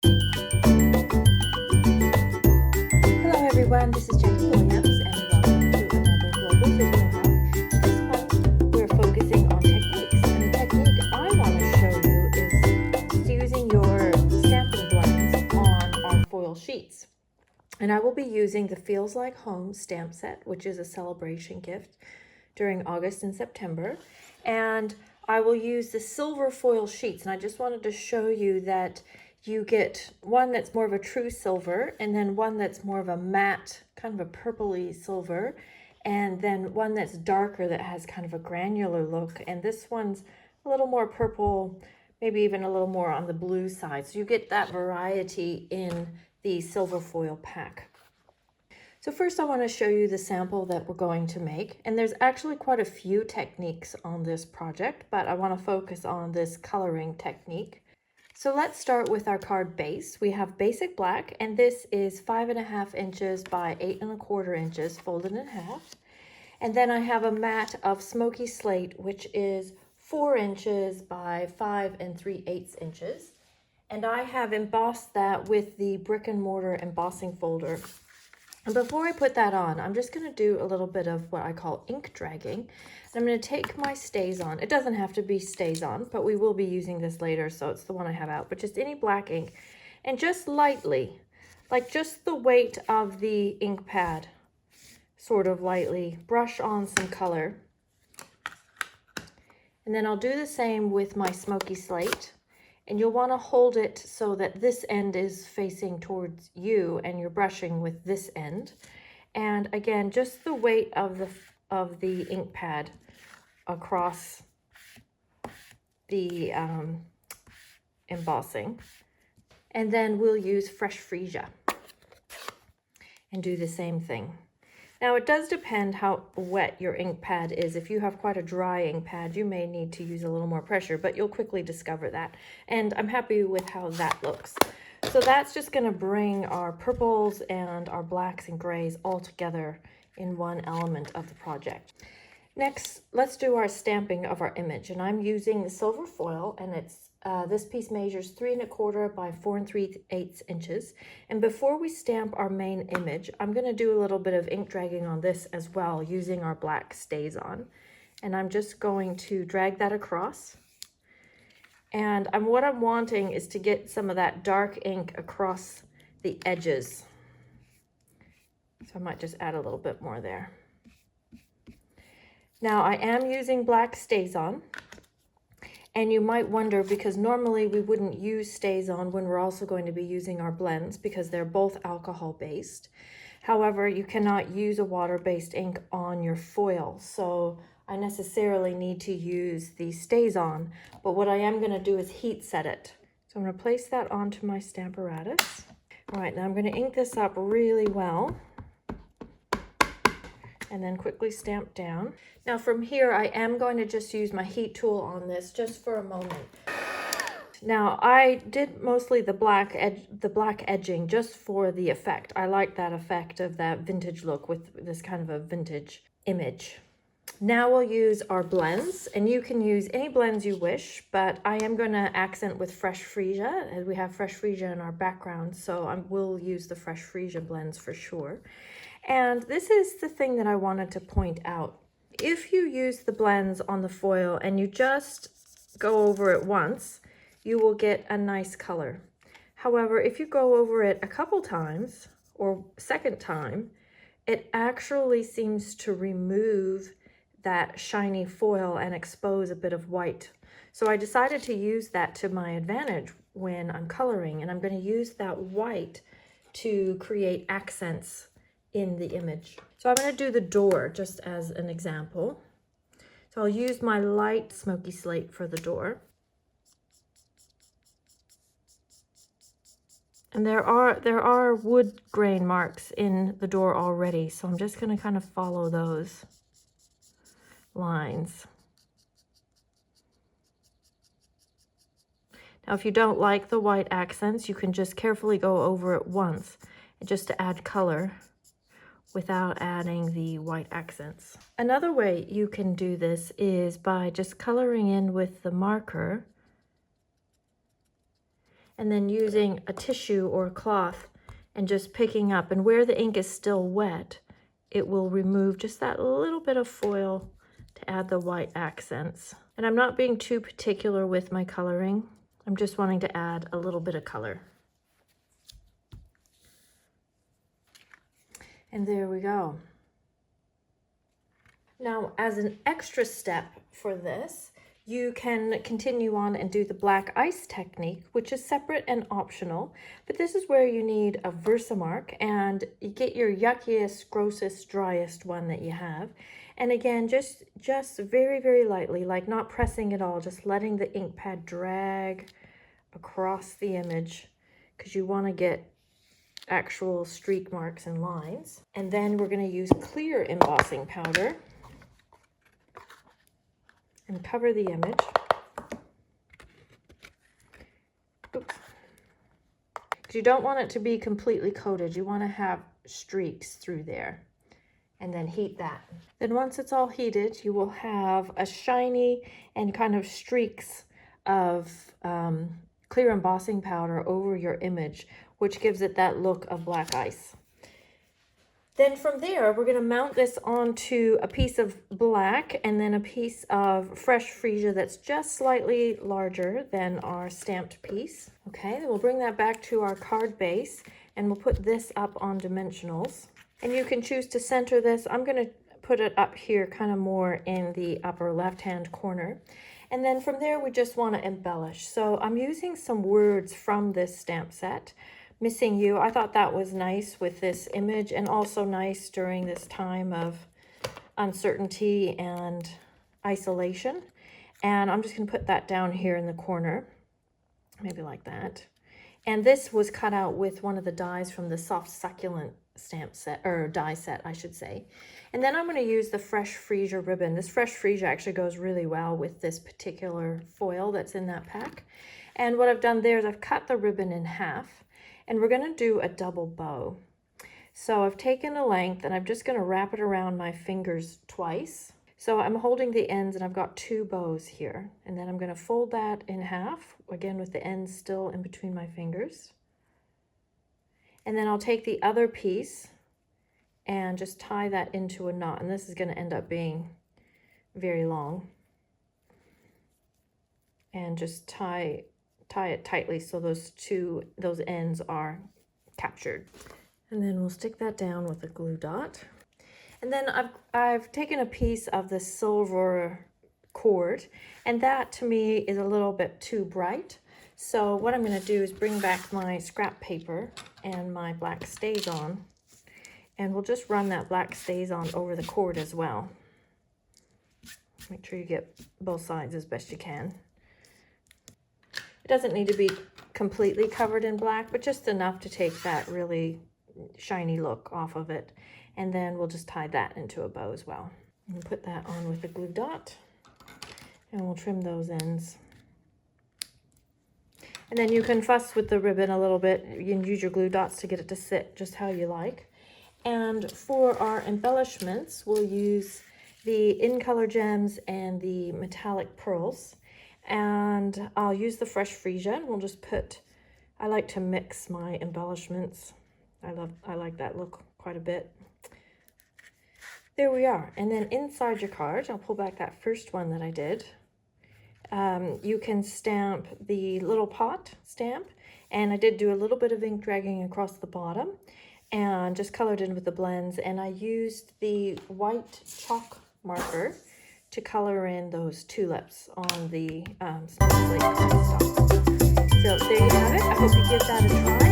Hello everyone, this is Jackie Williams and welcome to another Global Video Hub. This month we're focusing on techniques, and the technique I want to show you is using your Stampin' blends on our foil sheets. And I will be using the Feels Like Home stamp set, which is a celebration gift during August and September. And I will use the silver foil sheets, and I just wanted to show you that you get one that's more of a true silver, and then one that's more of a matte, kind of a purpley silver, and then one that's darker that has kind of a granular look, and this one's a little more purple, maybe even a little more on the blue side. So you get that variety in the silver foil pack. So first I want to show you the sample that we're going to make, and there's actually quite a few techniques on this project, but I want to focus on this coloring technique. So let's start with our card base. We have basic black, and this is 5.5 inches by 8.25 inches folded in half. And then I have a mat of smoky slate, which is 4 inches by 5 3/8 inches. And I have embossed that with the brick and mortar embossing folder. And before I put that on, I'm just going to do a little bit of what I call ink dragging. I'm going to take my StazOn. It doesn't have to be StazOn, but we will be using this later, so it's the one I have out. But just any black ink, and just lightly, like just the weight of the ink pad, sort of lightly, brush on some color. And then I'll do the same with my smoky slate. And you'll want to hold it so that this end is facing towards you and you're brushing with this end. And again, just the weight of the ink pad across the embossing. And then we'll use fresh freesia and do the same thing. Now it does depend how wet your ink pad is. If you have quite a dry ink pad, you may need to use a little more pressure, but you'll quickly discover that. And I'm happy with how that looks. So that's just going to bring our purples and our blacks and grays all together in one element of the project. Next, let's do our stamping of our image. And I'm using the silver foil, and it's this piece measures 3.25 by 4 3/8 inches. And before we stamp our main image, I'm going to do a little bit of ink dragging on this as well using our black StazOn. And I'm just going to drag that across. And what I'm wanting is to get some of that dark ink across the edges. So I might just add a little bit more there. Now I am using black StazOn. And you might wonder, because normally we wouldn't use StazOn when we're also going to be using our blends because they're both alcohol-based. However, you cannot use a water-based ink on your foil, so I necessarily need to use the StazOn. But what I am going to do is heat set it. So I'm going to place that onto my Stamparatus. All right, now I'm going to ink this up really well, and then quickly stamp down. Now from here, I am going to just use my heat tool on this just for a moment. Now I did mostly the black edging just for the effect. I like that effect of that vintage look with this kind of a vintage image. Now we'll use our blends, and you can use any blends you wish, but I am going to accent with fresh freesia, as we have fresh freesia in our background, so I will use the fresh freesia blends for sure. And this is the thing that I wanted to point out. If you use the blends on the foil and you just go over it once, you will get a nice color. However, if you go over it a couple times or second time, it actually seems to remove that shiny foil and expose a bit of white. So I decided to use that to my advantage when I'm coloring, and I'm going to use that white to create accents in the image. So I'm going to do the door just as an example. So I'll use my light smoky slate for the door. And there are wood grain marks in the door already, so I'm just going to kind of follow those lines. Now if you don't like the white accents, you can just carefully go over it once just to add color without adding the white accents. Another way you can do this is by just coloring in with the marker and then using a tissue or a cloth and just picking up, and where the ink is still wet, it will remove just that little bit of foil to add the white accents. And I'm not being too particular with my coloring. I'm just wanting to add a little bit of color. And there we go. Now, as an extra step for this, you can continue on and do the black ice technique, which is separate and optional, but this is where you need a Versamark, and you get your yuckiest, grossest, driest one that you have. And again, just very, very lightly, like not pressing at all, just letting the ink pad drag across the image, because you want to get actual streak marks and lines. And then we're going to use clear embossing powder and cover the image. Oops. Because you don't want it to be completely coated. You want to have streaks through there. And then heat that. Then once it's all heated, you will have a shiny and kind of streaks of clear embossing powder over your image, which gives it that look of black ice. Then from there, we're going to mount this onto a piece of black and then a piece of fresh freesia that's just slightly larger than our stamped piece. Okay, then we'll bring that back to our card base and we'll put this up on dimensionals. And you can choose to center this. I'm going to put it up here kind of more in the upper left-hand corner. And then from there, we just want to embellish. So I'm using some words from this stamp set. Missing You, I thought that was nice with this image, and also nice during this time of uncertainty and isolation. And I'm just going to put that down here in the corner, maybe like that. And this was cut out with one of the dies from the Soft Succulent stamp set, or die set, I should say. And then I'm going to use the Fresh Freesia ribbon. This Fresh Freesia actually goes really well with this particular foil that's in that pack. And what I've done there is I've cut the ribbon in half. And we're going to do a double bow. So I've taken a length and I'm just going to wrap it around my fingers twice. So I'm holding the ends and I've got 2 bows here. And then I'm going to fold that in half, again with the ends still in between my fingers. And then I'll take the other piece and just tie that into a knot. And this is going to end up being very long. And just tie it tightly so those ends are captured. And then we'll stick that down with a glue dot. And then I've taken a piece of the silver cord, and that to me is a little bit too bright. So what I'm going to do is bring back my scrap paper and my black StazOn, and we'll just run that black StazOn over the cord as well. Make sure you get both sides as best you can. It doesn't need to be completely covered in black, but just enough to take that really shiny look off of it. And then we'll just tie that into a bow as well. And put that on with a glue dot. And we'll trim those ends. And then you can fuss with the ribbon a little bit. You can use your glue dots to get it to sit just how you like. And for our embellishments, we'll use the In Color Gems and the metallic pearls. And I'll use the Fresh Freesia, and we'll just put, I like to mix my embellishments. I like that look quite a bit. There we are. And then inside your card, I'll pull back that first one that I did. You can stamp the little pot stamp, and I did do a little bit of ink dragging across the bottom and just colored in with the blends, and I used the white chalk marker to color in those tulips on the snowflake cardstock. So there you have it. I hope you give that a try.